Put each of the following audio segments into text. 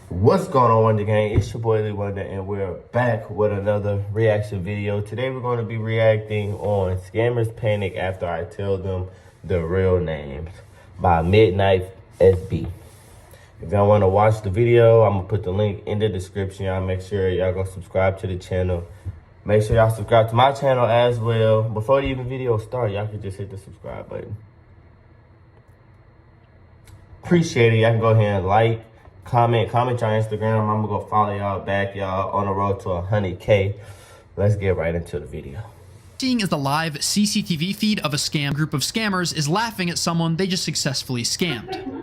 What's going on, Wonder Gang? It's your boy Lee Wonder, and we're back with another reaction video. Today we're going to be reacting on Scammers Panic After I Tell Them the Real Names by Midnight SB. If y'all want to watch the video, I'm going to put the link in the description. Y'all make sure y'all go subscribe to the channel. Make sure y'all subscribe to my channel as well. Before the even video start, y'all can just hit the subscribe button. Appreciate it. Y'all can go ahead and like, comment your Instagram. I'm gonna go follow y'all back, y'all, on the road to 100K. Let's get right into the video. Seeing as the live CCTV feed of a scam group of scammers is laughing at someone they just successfully scammed.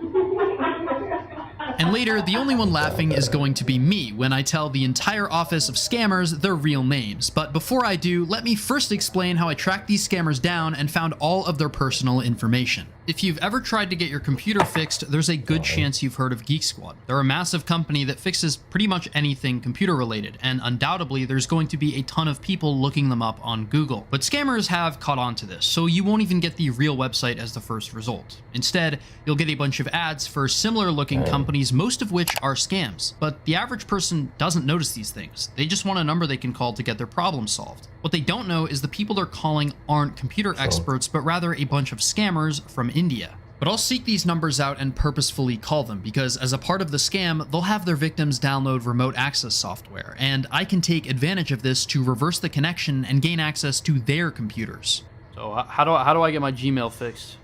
And later, the only one laughing is going to be me when I tell the entire office of scammers their real names. But before I do, let me first explain how I tracked these scammers down and found all of their personal information. If you've ever tried to get your computer fixed, there's a good chance you've heard of Geek Squad. They're a massive company that fixes pretty much anything computer related, and undoubtedly there's going to be a ton of people looking them up on Google. But scammers have caught on to this, so you won't even get the real website as the first result. Instead, you'll get a bunch of ads for similar looking companies, most of which are scams. But the average person doesn't notice these things. They just want a number they can call to get their problem solved. What they don't know is the people they're calling aren't computer experts, but rather a bunch of scammers from India. But I'll seek these numbers out and purposefully call them, because as a part of the scam, they'll have their victims download remote access software, and I can take advantage of this to reverse the connection and gain access to their computers. So how do I get my Gmail fixed?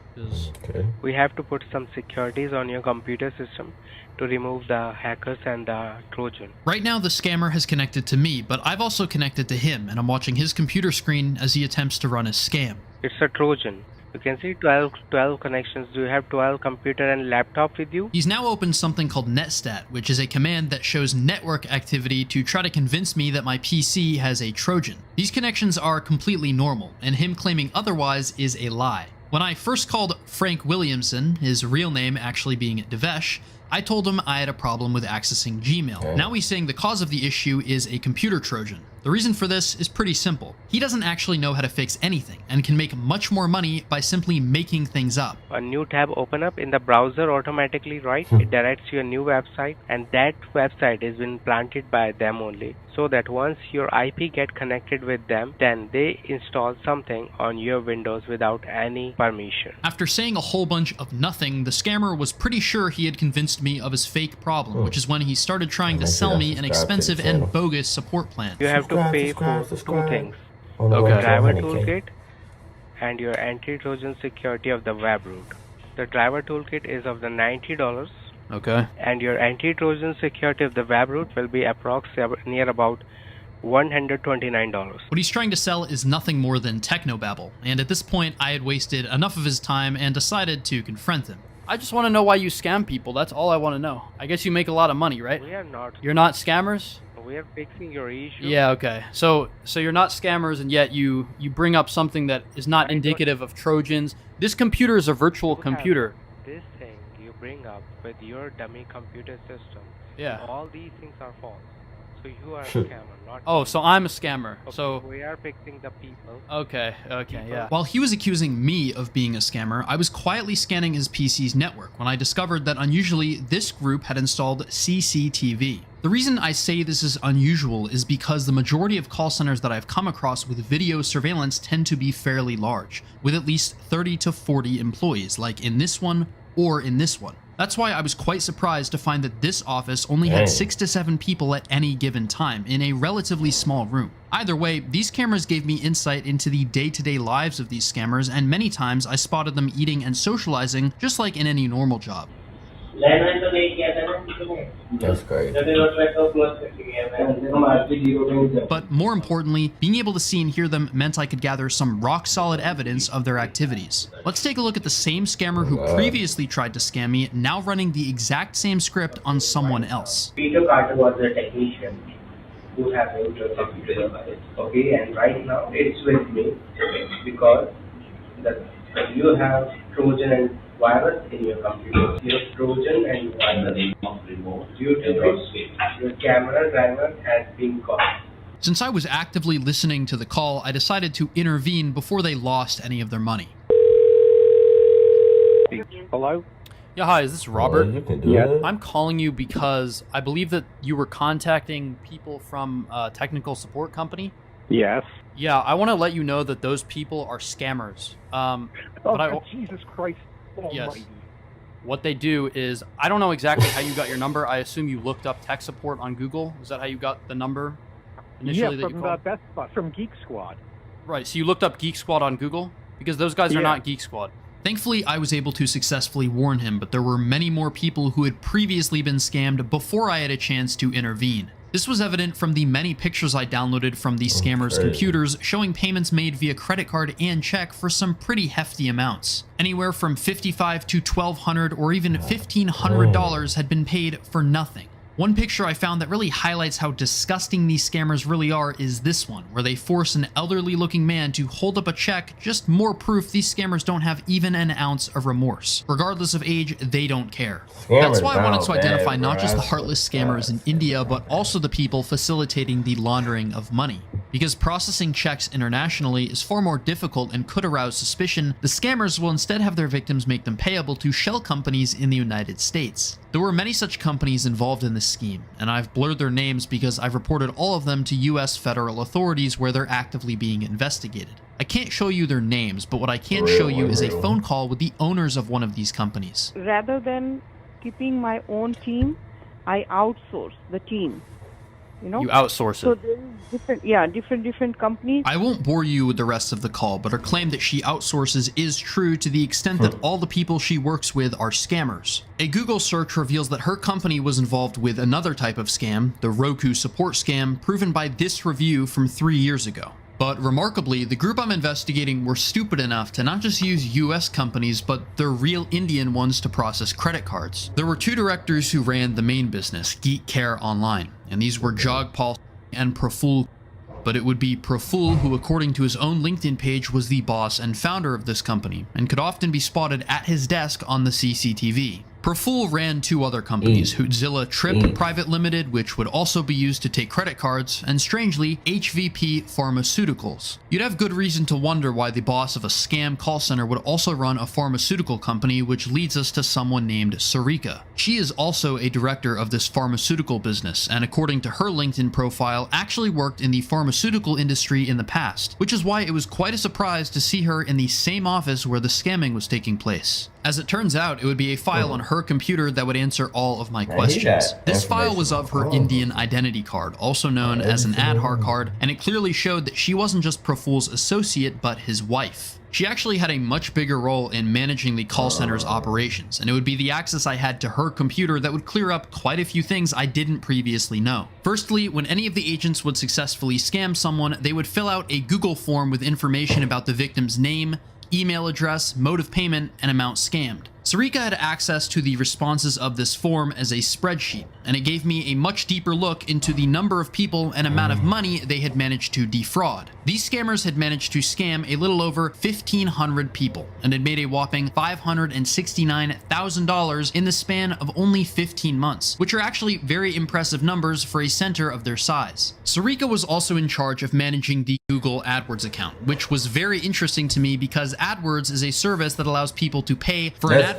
We have to put some securities on your computer system to remove the hackers and the Trojan. Right now, the scammer has connected to me, but I've also connected to him, and I'm watching his computer screen as he attempts to run his scam. It's a Trojan. You can see 12 connections. Do you have 12 computer and laptop with you? He's now opened something called netstat, which is a command that shows network activity to try to convince me that my PC has a Trojan. These connections are completely normal, and him claiming otherwise is a lie. When I first called Frank Williamson, his real name actually being Devesh, I told him I had a problem with accessing Gmail. Now he's saying the cause of the issue is a computer Trojan. The reason for this is pretty simple. He doesn't actually know how to fix anything and can make much more money by simply making things up. A new tab open up in the browser automatically, right? It directs you a new website, and that website is been planted by them only. So that once your IP get connected with them, then they install something on your Windows without any permission. After saying a whole bunch of nothing, the scammer was pretty sure he had convinced me of his fake problem, which is when he started trying to sell me an expensive and bogus support plan. You have to pay for two things. Okay. Driver toolkit and your anti-Trojan security of the web root. The driver toolkit is of the $90. Okay. And your anti-Trojan security of the web root will be approximately near about $129. What he's trying to sell is nothing more than technobabble, and at this point I had wasted enough of his time and decided to confront him. I just want to know why you scam people. That's all I want to know. I guess you make a lot of money, right? We are not. You're not scammers? We are fixing your issue. Yeah, okay. So you're not scammers, and yet you bring up something that is not indicative of Trojans. This computer is a virtual computer. This thing you bring up with your dummy computer system. Yeah. All these things are false. So you are a scammer, not. Oh, so I'm a scammer. Okay, So we are fixing the people. okay, yeah. While he was accusing me of being a scammer, I was quietly scanning his PC's network when I discovered that unusually this group had installed CCTV. The reason I say this is unusual is because the majority of call centers that I've come across with video surveillance tend to be fairly large, with at least 30 to 40 employees, like in this one or in this one. That's why I was quite surprised to find that this office only had 6 to 7 people at any given time in a relatively small room. Either way, these cameras gave me insight into the day-to-day lives of these scammers, and many times I spotted them eating and socializing just like in any normal job. That's great. But more importantly, being able to see and hear them meant I could gather some rock-solid evidence of their activities. Let's take a look at the same scammer who previously tried to scam me, now running the exact same script on someone else. Peter Carter was a technician who has been to computer science. Okay, and right now it's with me because you have Trojan and virus in your computer. Your Trojan and virus due to which your camera driver has been caught. Since I was actively listening to the call, I decided to intervene before they lost any of their money. Hello? Yeah, hi, is this Well, Robert? you can do Yes. it. I'm calling you because I believe that you were contacting people from a technical support company. Yes. Yeah, I want to let you know that those people are scammers. Oh, But I- God, Jesus Christ Almighty. Yes. What they do is, I don't know exactly how you got your number. I assume you looked up tech support on Google. Is that how you got the number initially Yeah, that you from called? Best Buy, from Geek Squad. Right, so you looked up Geek Squad on Google? Because those guys are Yeah. not Geek Squad. Thankfully, I was able to successfully warn him, but there were many more people who had previously been scammed before I had a chance to intervene. This was evident from the many pictures I downloaded from the scammers' Okay. computers showing payments made via credit card and check for some pretty hefty amounts. Anywhere from $55 to $1,200 or even $1,500 had been paid for nothing. One picture I found that really highlights how disgusting these scammers really are is this one, where they force an elderly looking man to hold up a check, just more proof these scammers don't have even an ounce of remorse. Regardless of age, they don't care. That's Scammers why I wanted to sound identify bad, not just the bro. heartless scammers in India, but also the people facilitating the laundering of money. Because processing checks internationally is far more difficult and could arouse suspicion, the scammers will instead have their victims make them payable to shell companies in the United States. There were many such companies involved in this scheme, and I've blurred their names because I've reported all of them to US federal authorities where they're actively being investigated. I can't show you their names, but what I can show you is a phone call with the owners of one of these companies. Rather than keeping my own team, I outsource the team. You know? You outsource So it. there's different companies. I won't bore you with the rest of the call, but her claim that she outsources is true to the extent that all the people she works with are scammers. A Google search reveals that her company was involved with another type of scam, the Roku support scam, proven by this review from 3 years ago. But remarkably, the group I'm investigating were stupid enough to not just use US companies, but their real Indian ones to process credit cards. There were two directors who ran the main business, Geek Care Online, and these were Jogpal and Praful. But it would be Praful who, according to his own LinkedIn page, was the boss and founder of this company, and could often be spotted at his desk on the CCTV. Praful ran two other companies, Hootzilla Trip Private Limited, which would also be used to take credit cards, and strangely, HVP Pharmaceuticals. You'd have good reason to wonder why the boss of a scam call center would also run a pharmaceutical company, which leads us to someone named Sarika. She is also a director of this pharmaceutical business, and according to her LinkedIn profile, actually worked in the pharmaceutical industry in the past, which is why it was quite a surprise to see her in the same office where the scamming was taking place. As it turns out, it would be a file on her computer that would answer all of my questions. This file was of her Indian identity card, also known as an Aadhaar card, and it clearly showed that she wasn't just Praful's associate, but his wife. She actually had a much bigger role in managing the call center's operations, and it would be the access I had to her computer that would clear up quite a few things I didn't previously know. Firstly, when any of the agents would successfully scam someone, they would fill out a Google form with information about the victim's name, email address, mode of payment, and amount scammed. Sarika had access to the responses of this form as a spreadsheet, and it gave me a much deeper look into the number of people and amount of money they had managed to defraud. These scammers had managed to scam a little over 1,500 people, and had made a whopping $569,000 in the span of only 15 months, which are actually very impressive numbers for a center of their size. Sarika was also in charge of managing the Google AdWords account, which was very interesting to me because AdWords is a service that allows people to pay for an advertisement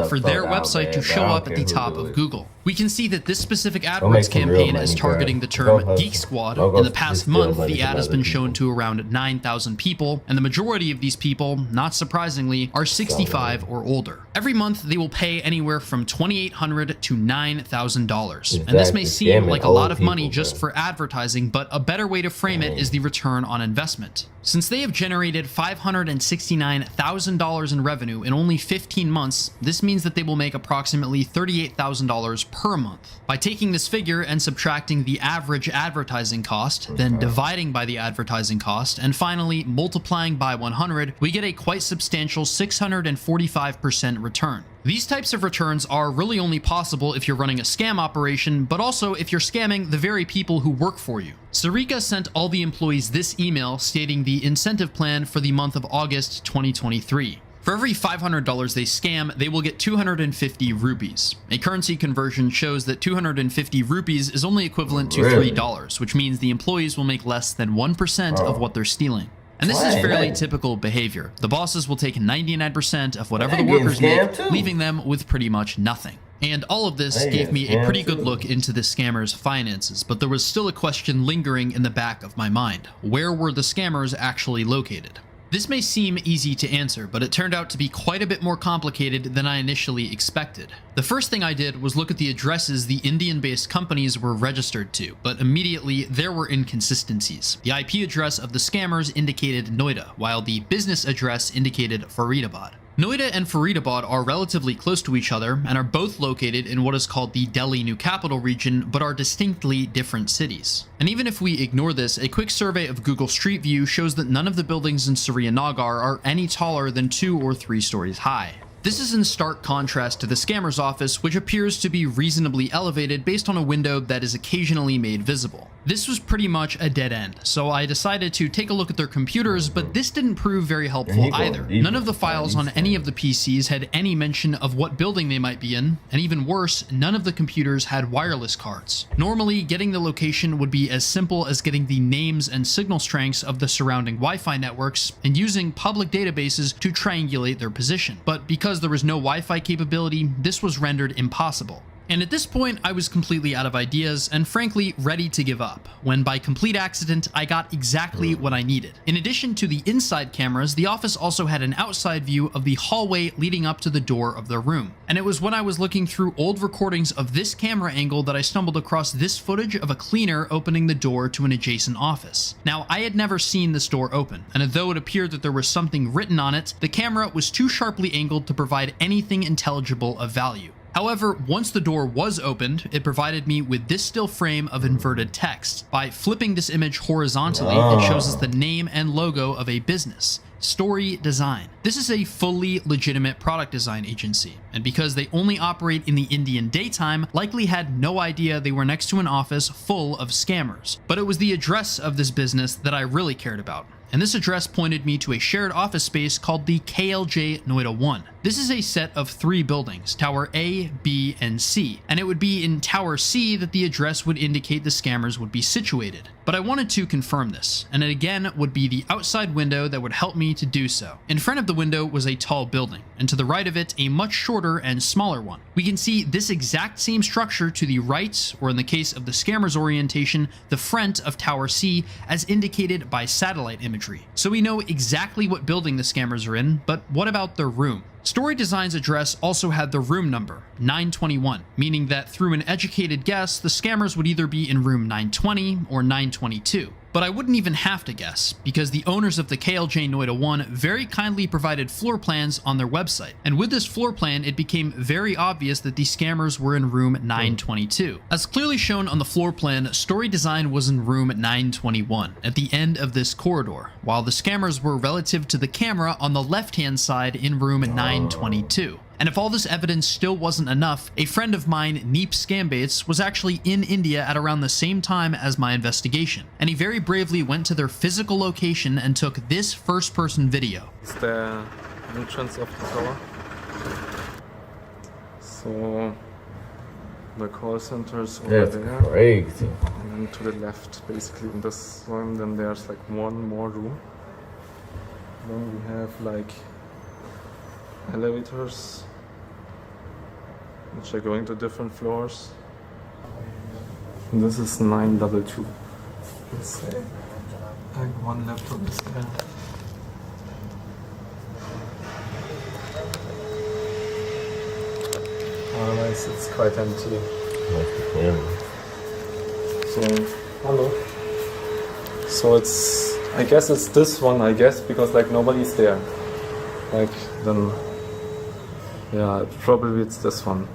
for their website to show up at the top of Google. We can see that this specific make AdWords some real campaign is money, targeting bro. the term Don't hustle. Geek Squad. Don't go In the past just steal month, money the from ad has other been people. shown to around 9,000 people, and the majority of these people, not surprisingly, are 65 or older. Every month, they will pay anywhere from $2,800 to $9,000. And this may Exactly. seem Scamming like a lot old of money people, just bro. for advertising, but a better way to frame it is the return on investment. Since they have generated $569,000 in revenue in only 15 months, this means that they will make approximately $38,000 per month. By taking this figure and subtracting the average advertising cost, then dividing by the advertising cost, and finally multiplying by 100, we get a quite substantial 645% return. These types of returns are really only possible if you're running a scam operation, but also if you're scamming the very people who work for you. Sarika sent all the employees this email stating the incentive plan for the month of August 2023. For every $500 they scam, they will get 250 rupees. A currency conversion shows that 250 rupees is only equivalent to Really? $3, which means the employees will make less than 1% of what they're stealing. And this is Right, fairly right. typical behavior. The bosses will take 99% of whatever the They're getting workers make, scammed too. leaving them with pretty much nothing. And all of this They gave get me a pretty scammed good too. look into the scammer's finances, but there was still a question lingering in the back of my mind. Where were the scammers actually located? This may seem easy to answer, but it turned out to be quite a bit more complicated than I initially expected. The first thing I did was look at the addresses the Indian-based companies were registered to, but immediately there were inconsistencies. The IP address of the scammers indicated Noida, while the business address indicated Faridabad. Noida and Faridabad are relatively close to each other and are both located in what is called the Delhi New Capital region, but are distinctly different cities. And even if we ignore this, a quick survey of Google Street View shows that none of the buildings in Surya-Nagar are any taller than 2 or 3 stories high. This is in stark contrast to the scammer's office, which appears to be reasonably elevated based on a window that is occasionally made visible. This was pretty much a dead end, so I decided to take a look at their computers, but this didn't prove very helpful either. None of the files on any of the PCs had any mention of what building they might be in, and even worse, none of the computers had wireless cards. Normally, getting the location would be as simple as getting the names and signal strengths of the surrounding Wi-Fi networks and using public databases to triangulate their position. But because there was no Wi-Fi capability, this was rendered impossible. And at this point, I was completely out of ideas and frankly ready to give up, when by complete accident, I got exactly what I needed. In addition to the inside cameras, the office also had an outside view of the hallway leading up to the door of their room. And it was when I was looking through old recordings of this camera angle that I stumbled across this footage of a cleaner opening the door to an adjacent office. Now, I had never seen this door open, and though it appeared that there was something written on it, the camera was too sharply angled to provide anything intelligible of value. However, once the door was opened, it provided me with this still frame of inverted text. By flipping this image horizontally, it shows us the name and logo of a business, Story Design. This is a fully legitimate product design agency, and because they only operate in the Indian daytime, likely had no idea they were next to an office full of scammers. But it was the address of this business that I really cared about. And this address pointed me to a shared office space called the KLJ Noida 1. This is a set of 3 buildings, Tower A, B, and C, and it would be in Tower C that the address would indicate the scammers would be situated. But I wanted to confirm this, and it again would be the outside window that would help me to do so. In front of the window was a tall building, and to the right of it, a much shorter and smaller one. We can see this exact same structure to the right, or in the case of the scammer's orientation, the front of Tower C, as indicated by satellite imagery. So we know exactly what building the scammers are in, but what about their room? Story Design's address also had the room number, 921, meaning that through an educated guess, the scammers would either be in room 920 or 922. But I wouldn't even have to guess, because the owners of the KLJ Noida 1 very kindly provided floor plans on their website. And with this floor plan, it became very obvious that the scammers were in room 922. As clearly shown on the floor plan, Story Design was in room 921, at the end of this corridor, while the scammers were relative to the camera on the left-hand side in room 922. And if all this evidence still wasn't enough, a friend of mine, Neep Scambates, was actually in India at around the same time as my investigation, and he very bravely went to their physical location and took this first-person video. It's the entrance of the tower. So the call center is over That's there, crazy. and then to the left, basically in this room. Then there's like one more room. Then we have like elevators, which are going to different floors. And this is 922. Let's say like one laptop is there. Otherwise, it's quite empty. So, hello. So it's, I guess it's this one, because like nobody's there. Like, then, yeah, probably it's this one.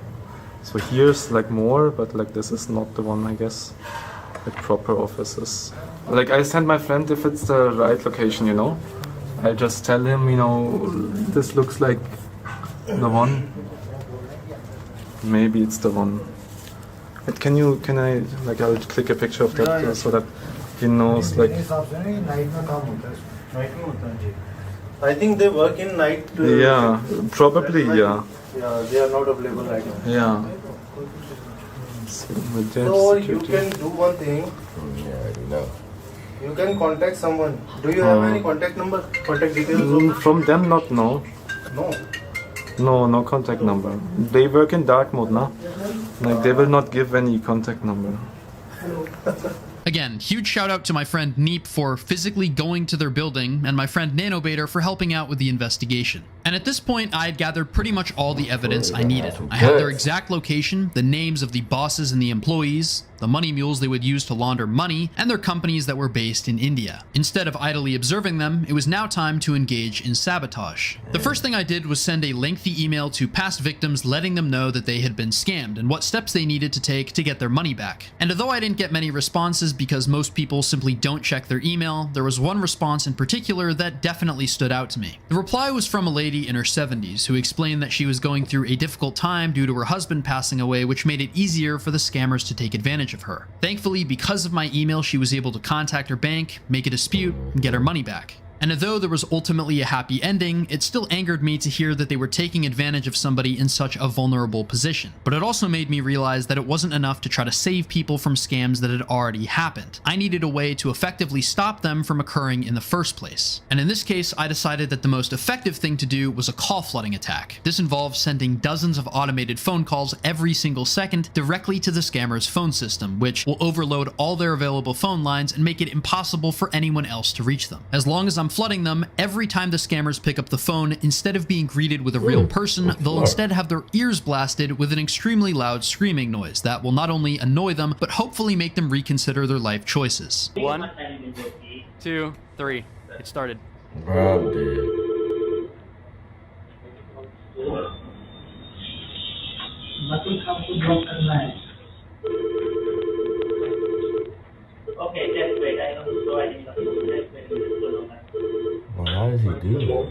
So here's like more, but like this is not the one, I guess. Like proper offices. Like I sent my friend if it's the right location, you know. I just tell him, you know, this looks like the one. Maybe it's the one. But can I, like I'll click a picture of that so that he knows, like. I think they work in night. Yeah, probably, yeah. Yeah, they are not available right now. Yeah. So, with their So security. you can do one thing. Yeah, I already know. You can contact someone. Do you have any contact number? Contact details? From them, not no. No. No contact number. They work in dark mode, nah? Like they will not give any contact number. Again, huge shout out to my friend Neep for physically going to their building and my friend Nanobator for helping out with the investigation. And at this point, I had gathered pretty much all the evidence I needed. I had their exact location, the names of the bosses and the employees, the money mules they would use to launder money, and their companies that were based in India. Instead of idly observing them, it was now time to engage in sabotage. The first thing I did was send a lengthy email to past victims letting them know that they had been scammed and what steps they needed to take to get their money back. And although I didn't get many responses because most people simply don't check their email, there was one response in particular that definitely stood out to me. The reply was from a lady in her 70s who explained that she was going through a difficult time due to her husband passing away, which made it easier for the scammers to take advantage of her. Thankfully, because of my email, she was able to contact her bank, make a dispute, and get her money back. And although there was ultimately a happy ending, it still angered me to hear that they were taking advantage of somebody in such a vulnerable position. But it also made me realize that it wasn't enough to try to save people from scams that had already happened. I needed a way to effectively stop them from occurring in the first place. And in this case, I decided that the most effective thing to do was a call flooding attack. This involves sending dozens of automated phone calls every single second directly to the scammer's phone system, which will overload all their available phone lines and make it impossible for anyone else to reach them. As long as I'm flooding them, every time the scammers pick up the phone, instead of being greeted with a real person, they'll instead have their ears blasted with an extremely loud screaming noise that will not only annoy them, but hopefully make them reconsider their life choices. 1, 2, 3. It started. Bro, I'm dead. Okay, just wait. I want to provide you the just Well, how does he do that?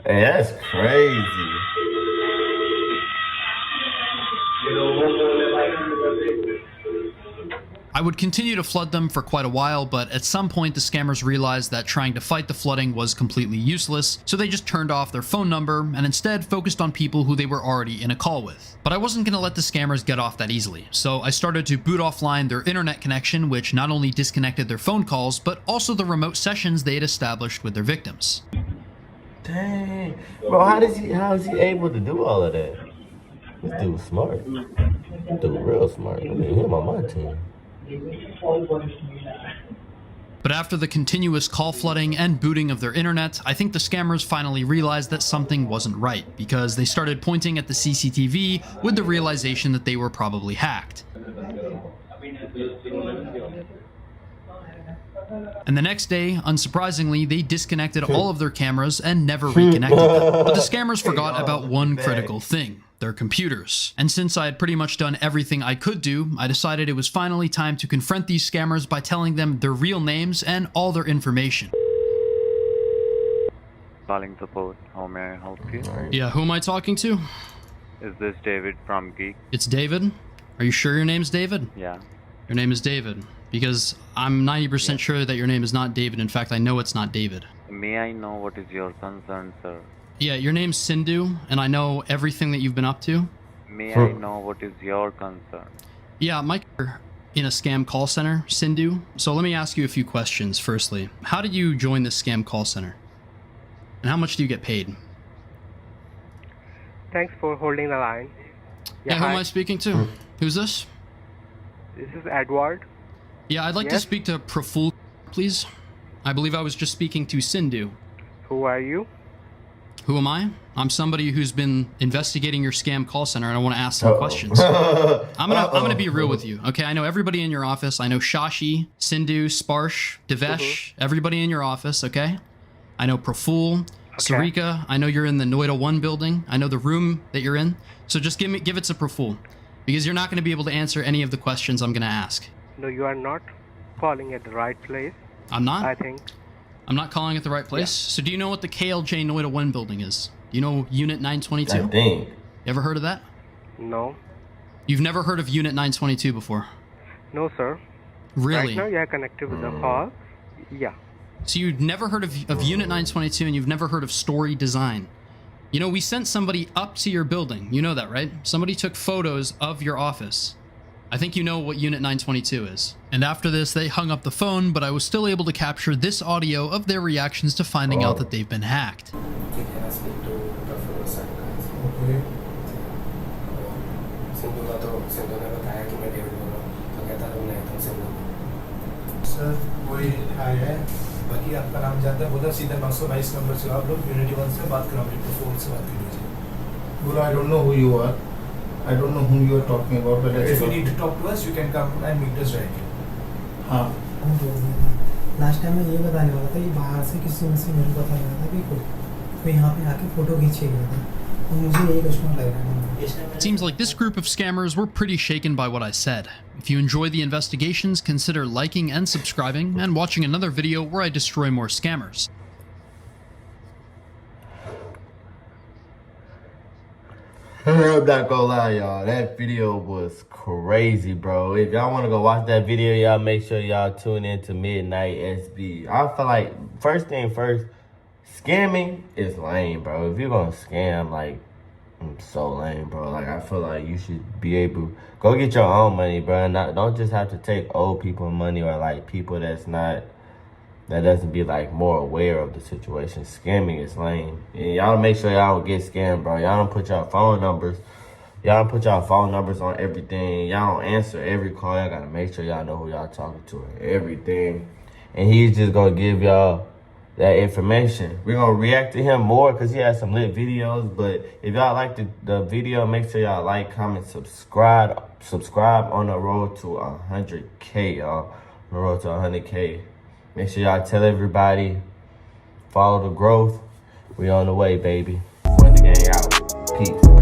Hey, that's crazy. I would continue to flood them for quite a while, but at some point the scammers realized that trying to fight the flooding was completely useless, so they just turned off their phone number and instead focused on people who they were already in a call with. But I wasn't going to let the scammers get off that easily, so I started to boot offline their internet connection, which not only disconnected their phone calls, but also the remote sessions they had established with their victims. Dang. Bro, how is he able to do all of that? This dude's smart. This dude real smart. I mean, him on my team. But after the continuous call flooding and booting of their internet, I think the scammers finally realized that something wasn't right, because they started pointing at the CCTV with the realization that they were probably hacked. And the next day, unsurprisingly, they disconnected all of their cameras and never reconnected them. But the scammers forgot about one critical thing: their computers. And since I had pretty much done everything I could do, I decided it was finally time to confront these scammers by telling them their real names and all their information. Calling support, how may I help you? Yeah, who am I talking to? Is this David from Geek? It's David? Are you sure your name's David? Yeah. Your name is David. Because I'm 90% sure that your name is not David. In fact, I know it's not David. May I know what is your concern, sir? Yeah, your name's Sindhu, and I know everything that you've been up to. May I know what is your concern? Yeah, Mike, in a scam call center, Sindhu. So let me ask you a few questions. Firstly, how did you join this scam call center? And how much do you get paid? Thanks for holding the line. Yeah, who am I speaking to? Who's this? This is Edward. Yeah, I'd like to speak to Praful, please. I believe I was just speaking to Sindhu. Who are you? Who am I? I'm somebody who's been investigating your scam call center, and I want to ask some questions. I'm gonna be real with you, okay? I know everybody in your office. I know Shashi, Sindhu, Sparsh, Devesh, everybody in your office, okay? I know Praful, Sarika. I know you're in the Noida 1 building. I know the room that you're in. So just give it to Praful, because you're not going to be able to answer any of the questions I'm going to ask. No, you are not calling at the right place. I'm not? I think. I'm not calling at the right place? Yeah. So do you know what the KLJ Noida 1 building is? Do you know Unit 922? I think. You ever heard of that? No. You've never heard of Unit 922 before? No, sir. Really? Right now you are connected with the call. Yeah. So you've never heard of Unit 922, and you've never heard of Story Design. You know, we sent somebody up to your building. You know that, right? Somebody took photos of your office. I think you know what Unit 922 is. And after this, they hung up the phone, but I was still able to capture this audio of their reactions to finding out that they've been hacked. Sir वही हाय है, बाकी आपका नाम जानता है, बोला सीधा 922 number से आप लोग यूनिटी 1 से बात करो, अपने फोन से बात कर लीजिए। बोला I don't know who you are, I don't know whom you are talking about, but if you need to talk to us, you can come and meet us directly. हाँ। लास्ट टाइम मैं ये बताने वाला था कि बाहर से किसी से मेरे को पता लगा था कि कोई यहाँ पे आके फोटो खींचे गया था, तो मुझे यही कस्टमर लग रहा है। Seems like this group of scammers were pretty shaken by what I said. If you enjoy the investigations, consider liking and subscribing, and watching another video where I destroy more scammers. I'm not gonna lie, y'all. That video was crazy, bro. If y'all want to go watch that video, y'all make sure y'all tune in to Midnight SB. I feel like, first thing first, scamming is lame, bro. If you're gonna scam, like, I'm so lame, bro. Like, I feel like you should be able go get your own money, bro. Don't just have to take old people money or like people that doesn't be like more aware of the situation. Scamming is lame. And y'all make sure y'all don't get scammed, bro. Y'all don't put y'all phone numbers. Y'all don't put y'all phone numbers on everything. Y'all don't answer every call. Y'all gotta make sure y'all know who y'all talking to and everything. And he's just gonna give y'all that information. We're gonna react to him more because he has some lit videos. But if y'all like the video, make sure y'all like, comment, subscribe on the road to 100K, y'all. On the road to 100K. Make sure y'all tell everybody. Follow the growth. We on the way, baby. When the gang out. Peace.